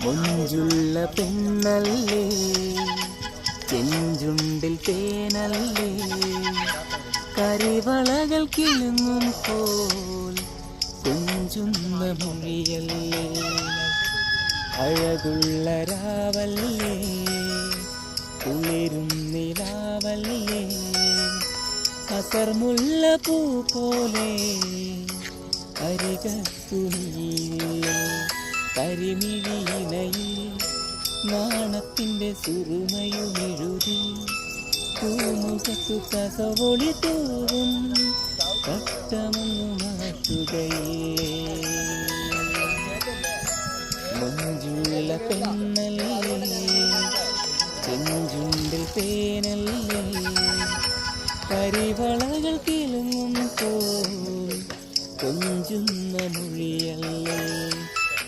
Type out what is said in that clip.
മൊഞ്ചുള്ള പെണ്ണല്ലേ, ചെഞ്ചുണ്ടിൽ തേനല്ലേ, കരിവളകൾ കിളുങ്ങും പോൽ കൊഞ്ചുന്ന മൊഴിയല്ലേ, അഴകുള്ള രാവല്ലേ, കുളിരും നിലാവല്ലേ, അസർമുല്ല പൂ പോലെ അരികത്തുനില്ലേ, കരിമിഴിയിലയിൽ നാണത്തിൻ്റെ സുറുമയുമെഴുതി പൂമുഖത്തു കസവൊളി തൂവും കട്ടമൊന്നു മാറ്റുകയില്ലേ. മഞ്ജുള്ള പെണ്ണല്ലേ, ചെഞ്ചുണ്ടിൽ തേനല്ലേ, കരിവളകൾ കിളുങ്ങും പോൽ കൊഞ്ചുന്ന മൊഴിയല്ലേ.